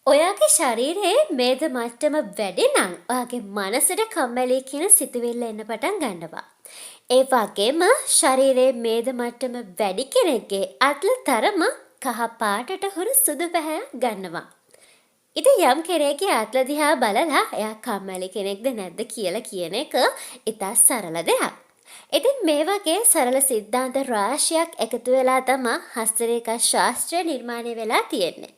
ඔයාගේ ශරීරයේ මේද මට්ටම වැඩි නම් ඔයාගේ මනසට කම්මැලි කියන සිතුවිල්ල එන්න පටන් ගන්නවා. ඒ වගේම ශරීරයේ මේද මට්ටම වැඩි කෙනෙක්ගේ අත්ල තරම කහ පාටට හුරු සුදු පැහැයක් ගන්නවා. ඉතින් යම් කෙනෙක්ගේ අත්ල දිහා බලලා එයා කම්මැලි කෙනෙක්ද නැද්ද කියලා කියන එක ඉතා සරල දෙයක්. ඉතින් මේ වගේ සරල සිද්ධාන්ත රාශියක් එකතු වෙලා තමයි හස්තරේඛා ශාස්ත්‍රය නිර්මාණය වෙලා තියෙන්නේ.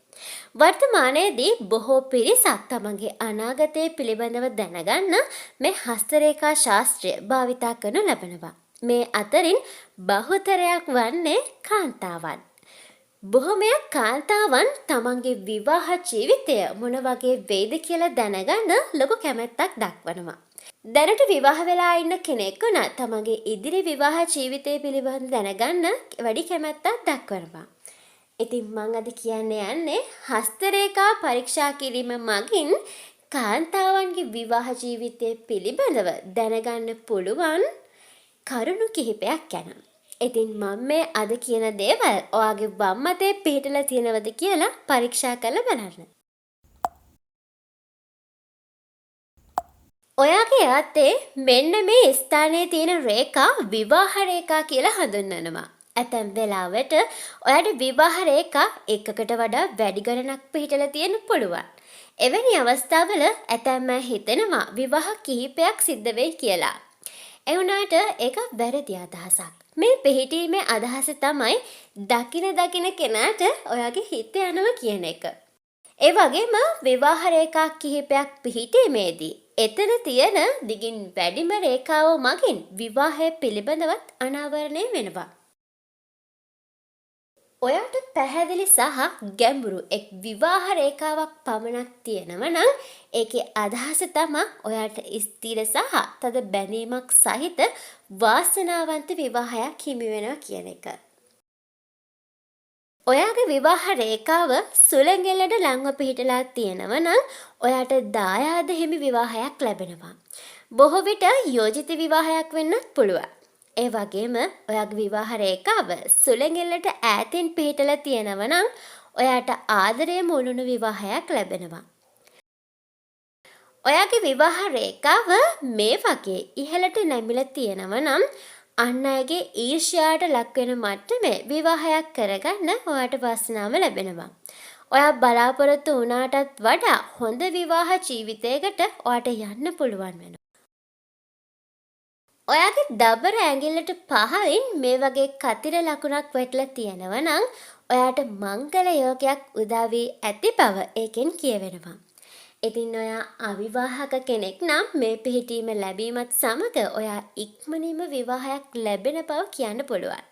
වර්තමානයේදී බොහෝ පිරිසක් තමන්ගේ අනාගතය පිළිබඳව දැනගන්න මේ හස්තරේඛා ශාස්ත්‍රය භාවිතා කරනු ලබනවා. මේ අතරින් බහුතරයක් වන්නේ කාන්තාවන්. බොහොමයක් කාන්තාවන් තමන්ගේ විවාහ ජීවිතය මොන වගේ වෙයිද කියලා දැනගන්න ලොකු කැමැත්තක් දක්වනවා. දැනට විවාහ වෙලා ඉන්න කෙනෙක් වුණත් තමන්ගේ ඉදිරි විවාහ ජීවිතය පිළිබඳව දැනගන්න වැඩි කැමැත්තක් දක්වනවා. ඉතින් මං අද කියන්න යන්නේ හස්තරේඛා පරීක්ෂා කිරීම මගින් කාන්තාවන්ගේ විවාහ ජීවිතය පිළිබඳව දැනගන්න පුළුවන් කරුණු කිහිපයක් ගැන. ඉතින් මම මේ අද කියන දේවල් ඔයාගේ වම් අතේ පිහිටලා තියෙනවද කියලා පරීක්ෂා කරලා බලන්න. ඔයාගේ අතේ මෙන්න මේ ස්ථානයේ තියෙන රේඛා විවාහ රේඛා කියලා හඳුන්වනවා. ඇතැම් වෙලාවට ඔයාට විවාහ රේඛා එකකට වඩා වැඩි ගණනක් පිහිටලා තියෙන්න පුළුවන්. එවැනි අවස්ථාවල ඇතැම් අය හිතනවා විවාහ කිහිපයක් සිද්ධ වෙයි කියලා. ඒ වුණාට ඒක වැරදි අදහසක්. මේ පිහිටීමේ අදහස තමයි දකින කෙනාට ඔයාගේ හිත යනවා කියන එක. ඒ වගේම විවාහ රේඛා කිහිපයක් පිහිටීමේදී එතන තියෙන දිගින් වැඩිම රේඛාව මගින් විවාහය පිළිබඳවත් අනාවරණය වෙනවා. ඔයාට පැහැදිලි සහ ගැඹුරු එක් විවාහ රේඛාවක් පමණක් තියෙනව නම් ඒකේ අදහස තමයි ඔයාට ස්ථිර සහ තද බැඳීමක් සහිත වාසනාවන්ත විවාහයක් හිමි වෙනවා කියන එක. ඔයාගේ විවාහ රේඛාව සුළඟෙල්ලට ලංව පිහිටලා තියෙනව නම් ඔයාට දායාද හිමි විවාහයක් ලැබෙනවා. බොහෝ විට යෝජිත විවාහයක් වෙන්නත් පුළුවන්. ඒ වගේම ඔයාගේ විවාහ රේඛාව සුළඟෙල්ලට ඈතින් පිහිටලා තියෙනව නම් ඔයාට ආදරයේ මුළුණු විවාහයක් ලැබෙනවා. ඔයාගේ විවාහ රේඛාව මේ වගේ ඉහළට නැමිලා තියෙනව නම් අන් අයගේ ඊර්ෂ්‍යාවට ලක් වෙන මට්ටමේ විවාහයක් කරගන්න ඔයාට වාසනාව ලැබෙනවා. ඔයා බලාපොරොත්තු වුණාටත් වඩා හොඳ විවාහ ජීවිතයකට ඔයාට යන්න පුළුවන් වෙනවා. ඔයාගේ දබර ඇඟිල්ලට පහලින් මේ වගේ කතිර ලකුණක් වැටලා තියෙනවා නම් ඔයාට මංගල යෝගයක් උදා වී ඇති බව ඒකෙන් කියවෙනවා. ඉතින් ඔයා අවිවාහක කෙනෙක් නම් මේ පිහිටීම ලැබීමත් සමග ඔයා ඉක්මනින්ම විවාහයක් ලැබෙන බව කියන්න පුළුවන්.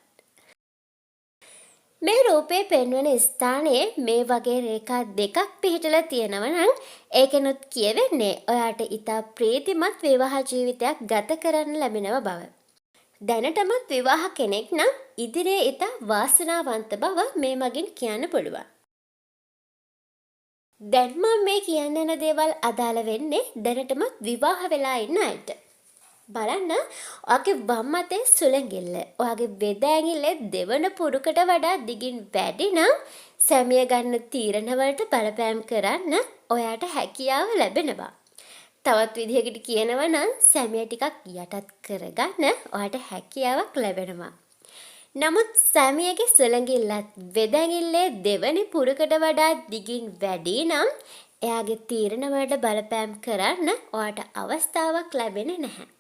මේ රූපේ පෙන්වන ස්ථානයේ මේ වගේ රේඛා දෙකක් පිහිටලා තියෙනවා නම් ඒකෙනුත් කියවෙන්නේ ඔයාට ඉතා ප්‍රීතිමත් විවාහ ජීවිතයක් ගත කරන්න ලැබෙනව බව. දැනටමත් විවාහ කෙනෙක් නම් ඉදිරියේ ඉතා වාසනාවන්ත බව මේ මගින් කියන්න පුළුවන්. දැන් මම මේ කියන්න යන දේවල් අදාළ වෙන්නේ දැනටමත් විවාහ වෙලා ඉන්න අයට. බලන්න ඔයාගේ වම් අතේ සුළඟිල්ල ඔයාගේ බෙද ඇඟිල්ලේ දෙවන පුරුකට වඩා දිගින් වැඩි නම් සැමිය ගන්න තීරණ වලට බලපෑම් කරන්න ඔයාට හැකියාව ලැබෙනවා. තවත් විදිහකට කියනවා නම් සැමිය ටිකක් යටත් කරගන්න ඔයාට හැකියාවක් ලැබෙනවා. නමුත් සැමියගේ සුළඟිල්ලත් බෙද ඇඟිල්ලේ දෙවනි පුරුකට වඩා දිගින් වැඩි නම් එයාගේ තීරණ වලට බලපෑම් කරන්න ඔයාට අවස්ථාවක් ලැබෙන්නේ නැහැ.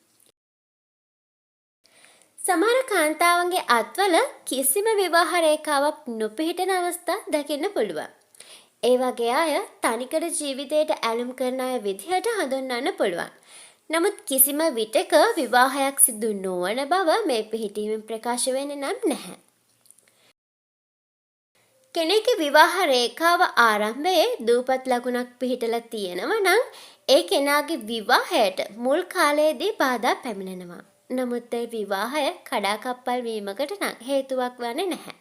සමහර කාන්තාවන්ගේ අත්වල කිසිම විවාහ රේඛාවක් නොපිහිටන අවස්ථා දකින්න පුළුවන්. ඒ වගේ අය තනිකර ජීවිතයට ඇලුම් කරන අය විදිහට හඳුන්වන්න පුළුවන්. නමුත් කිසිම විටක විවාහයක් සිදු නොවන බව මේ පිහිටීමෙන් ප්‍රකාශ වෙන්නේ නම් නැහැ. කෙනෙකුගේ විවාහ රේඛාව ආරම්භයේ දූපත් ලකුණක් පිහිටලා තියෙනවා නම් ඒ කෙනාගේ විවාහයට මුල් කාලයේදී බාධා පැමිණෙනවා. නමුත් ඒ විවාහය කඩාකප්පල් වීමකට නම් හේතුවක් වන්නේ නැහැ.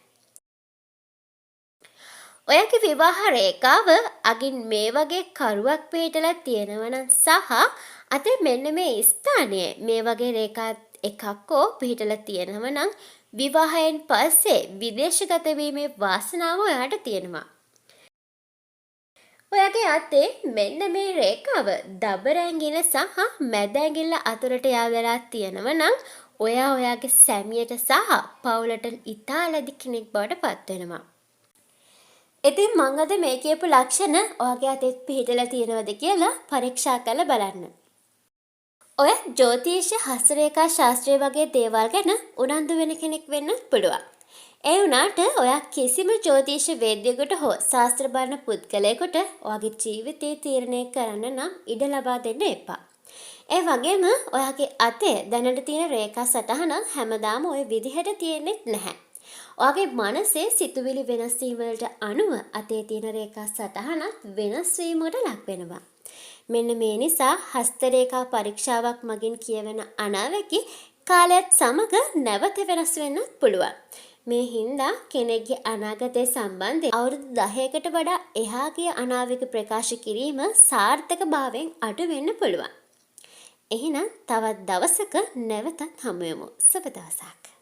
ඔයාගේ විවාහ රේඛාව අගින් මේ වගේ කරුවක් පිහිටලා තියෙනවා නම් සහ අතේ මෙන්න මේ ස්ථානයේ මේ වගේ රේඛා එකක් හෝ පිහිටලා තියෙනවා නම් විවාහයෙන් පස්සේ විදේශගත වීමේ වාසනාව ඔයාට තියෙනවා. ඔයාගේ අතේ මෙන්න මේ රේඛාව දබර ඇඟිල්ල සහ මැද ඇඟිල්ල අතරට යාදලා තියෙනවා නම් ඔයා ඔයාගේ සැමියට සහ පවුලට ඉතා ලැබි කෙනෙක් බවට පත් වෙනවා. ඉතින් මං අද මේ කියපු ලක්ෂණ ඔයාගේ අතේ පිහිටලා තියෙනවද කියලා පරීක්ෂා කරලා බලන්න. ඔය ජ්‍යොතිෂ හස්තරේඛා ශාස්ත්‍රය වගේ දේවල් ගැන උනන්දු වෙන කෙනෙක් වෙන්න පුළුවන්. ඒ වුණාට ඔයා කිසිම ජ්‍යොතිෂ වේද්‍යයෙකුට හෝ ශාස්ත්‍ර බලන පුද්ගලයෙකුට ඔයාගේ ජීවිතේ තීරණය කරන්න නම් ඉඩ ලබා දෙන්න එපා. ඒ වගේම ඔයාගේ අතේ දැනට තියෙන රේඛා සටහන හැමදාම ওই විදිහට තියෙන්නේ නැහැ. ඔයාගේ මනසේ සිතුවිලි වෙනස් වීම වලට අනුව අතේ තියෙන රේඛා සටහනත් වෙනස් වීමකට ලක් වෙනවා. මෙන්න මේ නිසා හස්තරේඛා පරීක්ෂාවක් මගින් කියවෙන අනාවැකි කාලයත් සමග නැවත වෙනස් වෙන්නත් පුළුවන්. මේ හින්දා කෙනෙක්ගේ අනාගතය සම්බන්ධයෙන් අවුරුදු 10කට වඩා එහා ගිය අනාවැකි ප්‍රකාශ කිරීම සාර්ථක භාවයෙන් අඩු වෙන්න පුළුවන්. එහෙනම් තවත් දවසක නැවතත් හමු වෙමු. සුබ දවසක්.